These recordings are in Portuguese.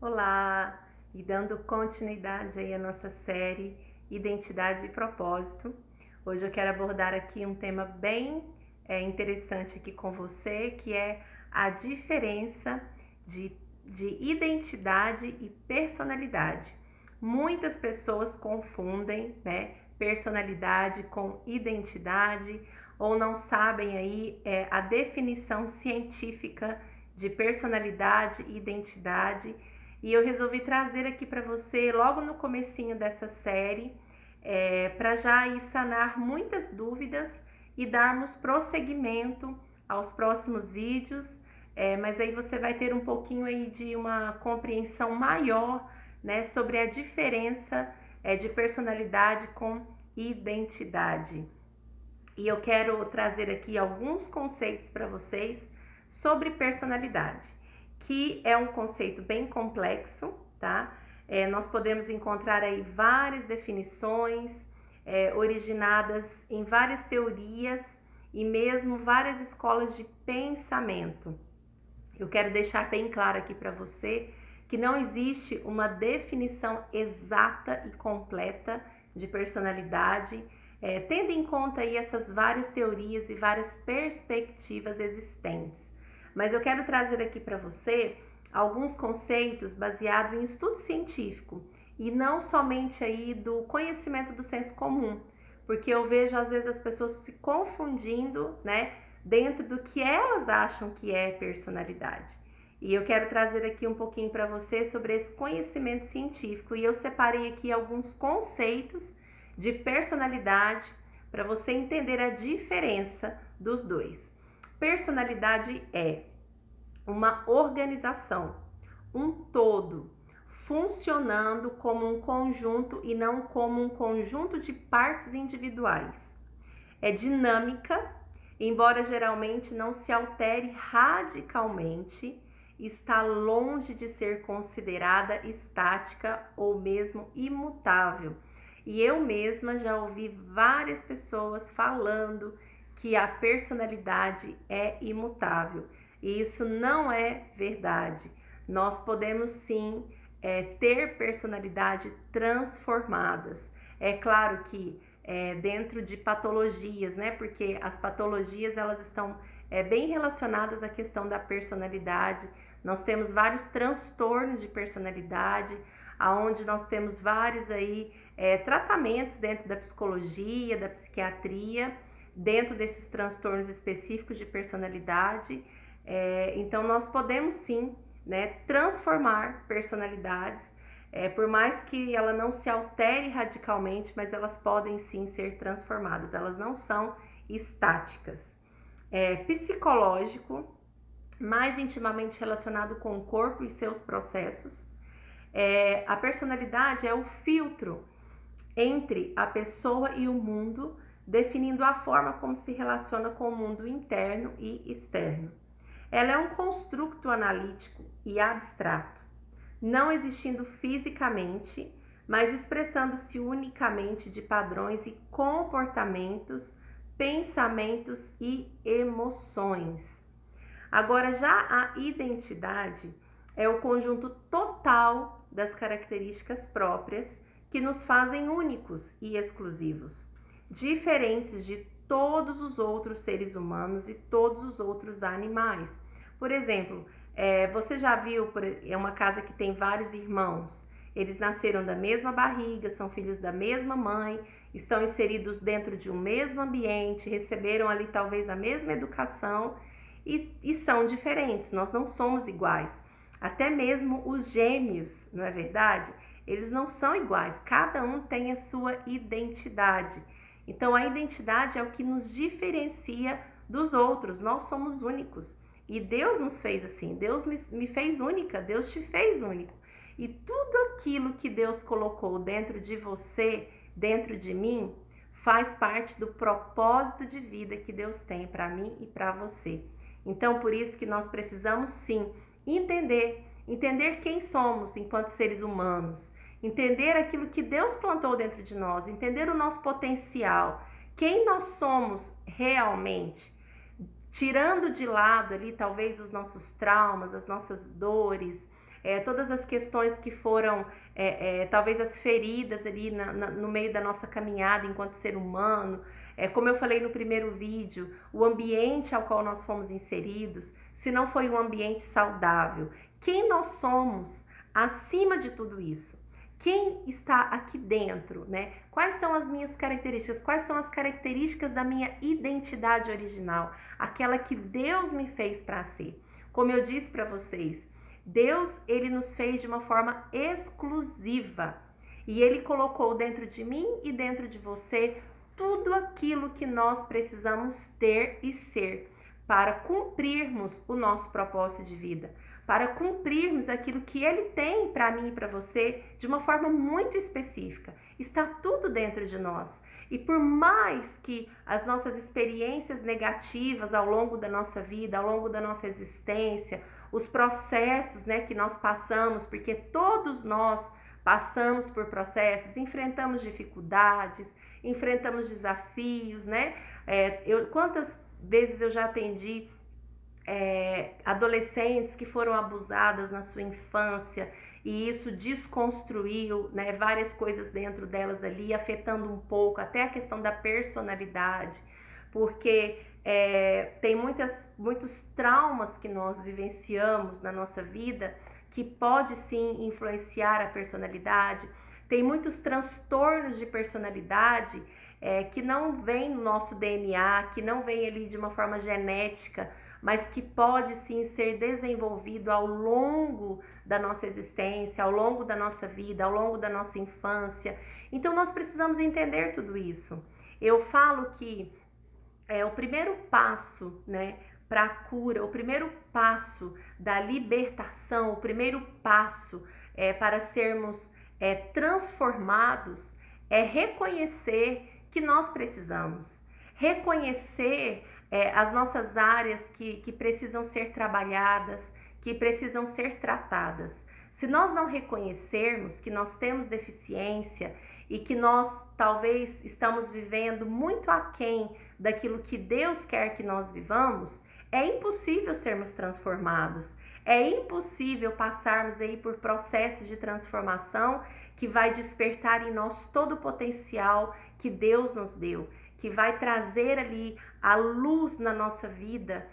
Olá! E dando continuidade aí à nossa série Identidade e Propósito. Hoje eu quero abordar aqui um tema bem interessante aqui com você, que é a diferença de, de identidade e personalidade. Muitas pessoas confundem, né, personalidade com identidade ou não sabem aí a definição científica de personalidade e identidade. E eu resolvi trazer aqui para você, logo no comecinho dessa série, para já ir sanar muitas dúvidas e darmos prosseguimento aos próximos vídeos. Mas aí você vai ter um pouquinho aí de uma compreensão maior, né, sobre a diferença de personalidade com identidade. E eu quero trazer aqui alguns conceitos para vocês sobre personalidade, que é um conceito bem complexo, tá? Nós podemos encontrar aí várias definições originadas em várias teorias e mesmo várias escolas de pensamento. Eu quero deixar bem claro aqui para você que não existe uma definição exata e completa de personalidade, tendo em conta aí essas várias teorias e várias perspectivas existentes. Mas eu quero trazer aqui para você alguns conceitos baseados em estudo científico e não somente aí do conhecimento do senso comum, porque eu vejo às vezes as pessoas se confundindo, né, dentro do que elas acham que é personalidade. E eu quero trazer aqui um pouquinho para você sobre esse conhecimento científico e eu separei aqui alguns conceitos de personalidade para você entender a diferença dos dois. Personalidade é uma organização, um todo, funcionando como um conjunto e não como um conjunto de partes individuais. É dinâmica, embora geralmente não se altere radicalmente, está longe de ser considerada estática ou mesmo imutável. E eu mesma já ouvi várias pessoas falando que a personalidade é imutável. E isso não é verdade. Nós podemos sim ter personalidade transformadas. É claro que dentro de patologias, né? Porque as patologias elas estão bem relacionadas à questão da personalidade. Nós temos vários transtornos de personalidade, aonde nós temos vários aí tratamentos dentro da psicologia, da psiquiatria, dentro desses transtornos específicos de personalidade. Então nós podemos sim, né, transformar personalidades, por mais que ela não se altere radicalmente, mas elas podem sim ser transformadas, elas não são estáticas. Psicológico, mais intimamente relacionado com o corpo e seus processos. A personalidade é o filtro entre a pessoa e o mundo, definindo a forma como se relaciona com o mundo interno e externo. Ela é um construto analítico e abstrato, não existindo fisicamente, mas expressando-se unicamente de padrões e comportamentos, pensamentos e emoções. Agora, já a identidade é o conjunto total das características próprias que nos fazem únicos e exclusivos, diferentes de todos os outros seres humanos e todos os outros animais. Por exemplo, você já viu, é uma casa que tem vários irmãos, eles nasceram da mesma barriga, são filhos da mesma mãe, estão inseridos dentro de um mesmo ambiente, receberam ali talvez a mesma educação e são diferentes, nós não somos iguais. Até mesmo os gêmeos, não é verdade? Eles não são iguais, cada um tem a sua identidade. Então a identidade é o que nos diferencia dos outros, nós somos únicos. E Deus nos fez assim, Deus me fez única, Deus te fez único. E tudo aquilo que Deus colocou dentro de você, dentro de mim, faz parte do propósito de vida que Deus tem para mim e para você. Então, por isso que nós precisamos sim entender quem somos enquanto seres humanos, entender aquilo que Deus plantou dentro de nós, entender o nosso potencial, quem nós somos realmente, tirando de lado ali talvez os nossos traumas, as nossas dores, todas as questões que foram, talvez as feridas ali no meio da nossa caminhada enquanto ser humano. Como eu falei no primeiro vídeo, o ambiente ao qual nós fomos inseridos, se não foi um ambiente saudável, quem nós somos acima de tudo isso? Quem está aqui dentro, né? Quais são as minhas características? Quais são as características da minha identidade original? Aquela que Deus me fez para ser. Como eu disse para vocês, Deus, ele nos fez de uma forma exclusiva. E ele colocou dentro de mim e dentro de você tudo aquilo que nós precisamos ter e ser para cumprirmos o nosso propósito de vida, para cumprirmos aquilo que ele tem para mim e para você de uma forma muito específica. Está tudo dentro de nós. E por mais que as nossas experiências negativas ao longo da nossa vida, ao longo da nossa existência, os processos, né, que nós passamos, porque todos nós passamos por processos, enfrentamos dificuldades, enfrentamos desafios, né? Quantas vezes eu já atendi adolescentes que foram abusadas na sua infância e isso desconstruiu, né, várias coisas dentro delas ali, afetando um pouco até a questão da personalidade, porque tem muitos traumas que nós vivenciamos na nossa vida que pode sim influenciar a personalidade. Tem muitos transtornos de personalidade que não vem no nosso DNA, que não vem ali de uma forma genética, mas que pode sim ser desenvolvido ao longo da nossa existência, ao longo da nossa vida, ao longo da nossa infância. Então nós precisamos entender tudo isso. Eu falo que o primeiro passo, né, para a cura, o primeiro passo da libertação, o primeiro passo para sermos transformados é reconhecer que nós precisamos, reconhecer as nossas áreas que precisam ser trabalhadas, que precisam ser tratadas. Se nós não reconhecermos que nós temos deficiência e que nós talvez estamos vivendo muito aquém daquilo que Deus quer que nós vivamos, é impossível sermos transformados, é impossível passarmos aí por processos de transformação que vai despertar em nós todo o potencial que Deus nos deu, que vai trazer ali a luz na nossa vida,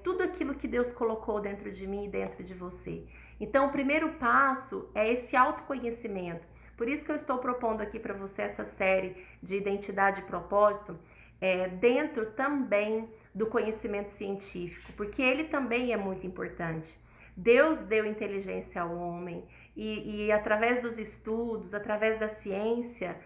tudo aquilo que Deus colocou dentro de mim e dentro de você. Então, o primeiro passo é esse autoconhecimento. Por isso que eu estou propondo aqui para você essa série de identidade e propósito, dentro também do conhecimento científico, porque ele também é muito importante. Deus deu inteligência ao homem e através dos estudos, através da ciência,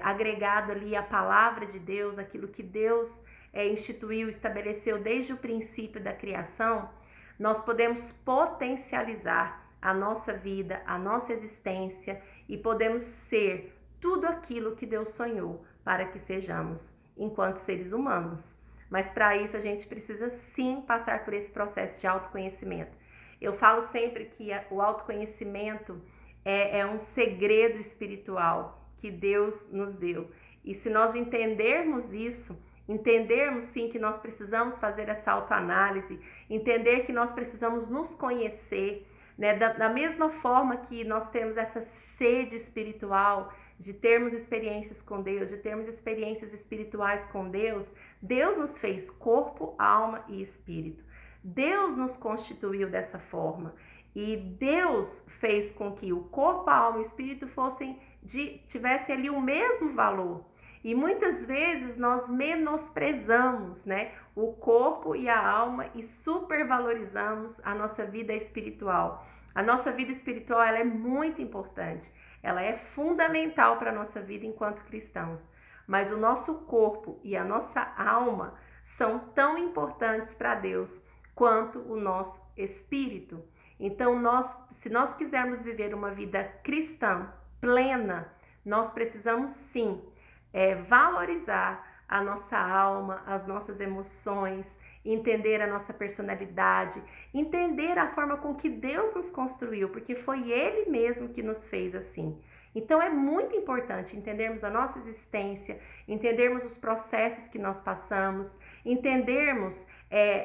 agregado ali a palavra de Deus, aquilo que Deus instituiu, estabeleceu desde o princípio da criação, nós podemos potencializar a nossa vida, a nossa existência e podemos ser tudo aquilo que Deus sonhou para que sejamos enquanto seres humanos. Mas para isso a gente precisa sim passar por esse processo de autoconhecimento. Eu falo sempre que o autoconhecimento é um segredo espiritual que Deus nos deu. E se nós entendermos isso, entendermos sim que nós precisamos fazer essa autoanálise, entender que nós precisamos nos conhecer, né? Da mesma forma que nós temos essa sede espiritual de termos experiências com Deus, de termos experiências espirituais com Deus, Deus nos fez corpo, alma e espírito. Deus nos constituiu dessa forma e Deus fez com que o corpo, a alma e o espírito tivessem ali o mesmo valor. E muitas vezes nós menosprezamos, né, o corpo e a alma e supervalorizamos a nossa vida espiritual. A nossa vida espiritual ela é muito importante, ela é fundamental para a nossa vida enquanto cristãos. Mas o nosso corpo e a nossa alma são tão importantes para Deus quanto o nosso espírito. Então, se nós quisermos viver uma vida cristã plena, nós precisamos sim valorizar a nossa alma, as nossas emoções, entender a nossa personalidade, entender a forma com que Deus nos construiu, porque foi Ele mesmo que nos fez assim. Então é muito importante entendermos a nossa existência, entendermos os processos que nós passamos, entendermos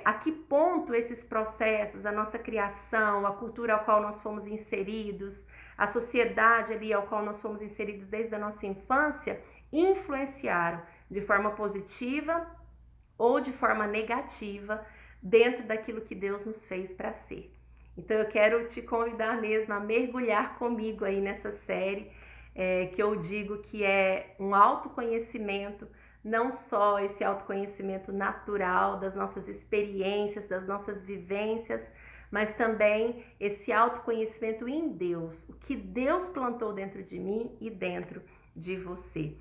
a que ponto esses processos, a nossa criação, a cultura ao qual nós fomos inseridos, a sociedade ali ao qual nós fomos inseridos desde a nossa infância, influenciaram de forma positiva ou de forma negativa dentro daquilo que Deus nos fez para ser. Então eu quero te convidar mesmo a mergulhar comigo aí nessa série, que eu digo que é um autoconhecimento, não só esse autoconhecimento natural das nossas experiências, das nossas vivências, mas também esse autoconhecimento em Deus, o que Deus plantou dentro de mim e dentro de você.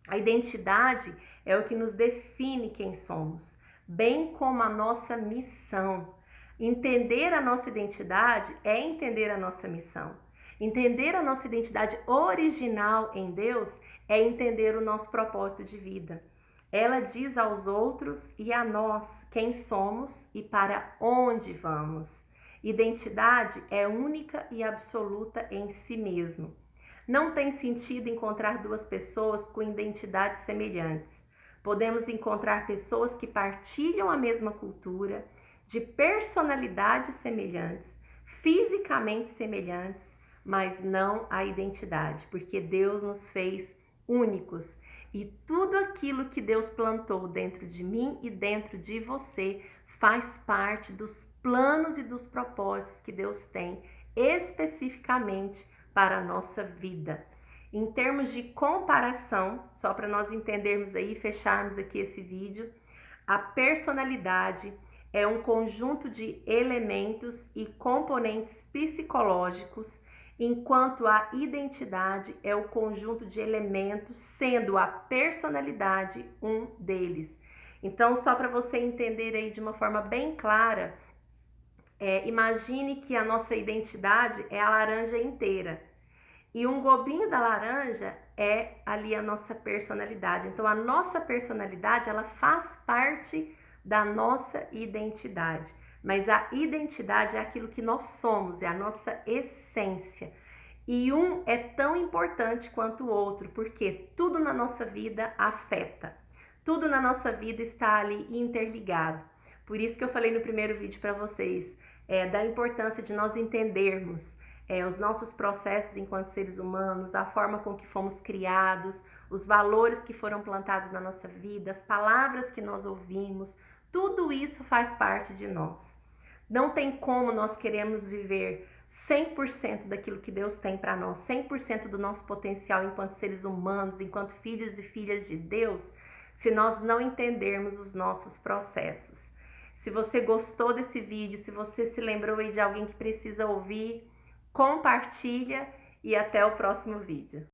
A identidade é o que nos define quem somos, bem como a nossa missão. Entender a nossa identidade é entender a nossa missão. Entender a nossa identidade original em Deus é entender o nosso propósito de vida. Ela diz aos outros e a nós quem somos e para onde vamos. Identidade é única e absoluta em si mesmo. Não tem sentido encontrar duas pessoas com identidades semelhantes. Podemos encontrar pessoas que partilham a mesma cultura, de personalidades semelhantes, fisicamente semelhantes, mas não a identidade, porque Deus nos fez únicos. E tudo aquilo que Deus plantou dentro de mim e dentro de você faz parte dos planos e dos propósitos que Deus tem especificamente para a nossa vida. Em termos de comparação, só para nós entendermos aí, fecharmos aqui esse vídeo, a personalidade é um conjunto de elementos e componentes psicológicos, enquanto a identidade é o conjunto de elementos, sendo a personalidade um deles. Então, só para você entender aí de uma forma bem clara, imagine que a nossa identidade é a laranja inteira e um gobinho da laranja é ali a nossa personalidade. Então a nossa personalidade, ela faz parte da nossa identidade, mas a identidade é aquilo que nós somos, é a nossa essência. E um é tão importante quanto o outro, porque tudo na nossa vida afeta. Tudo na nossa vida está ali interligado. Por isso que eu falei no primeiro vídeo para vocês, da importância de nós entendermos os nossos processos enquanto seres humanos, a forma com que fomos criados, os valores que foram plantados na nossa vida, as palavras que nós ouvimos, tudo isso faz parte de nós. Não tem como nós queremos viver 100% daquilo que Deus tem para nós, 100% do nosso potencial enquanto seres humanos, enquanto filhos e filhas de Deus, se nós não entendermos os nossos processos. Se você gostou desse vídeo, se você se lembrou aí de alguém que precisa ouvir, compartilha e até o próximo vídeo.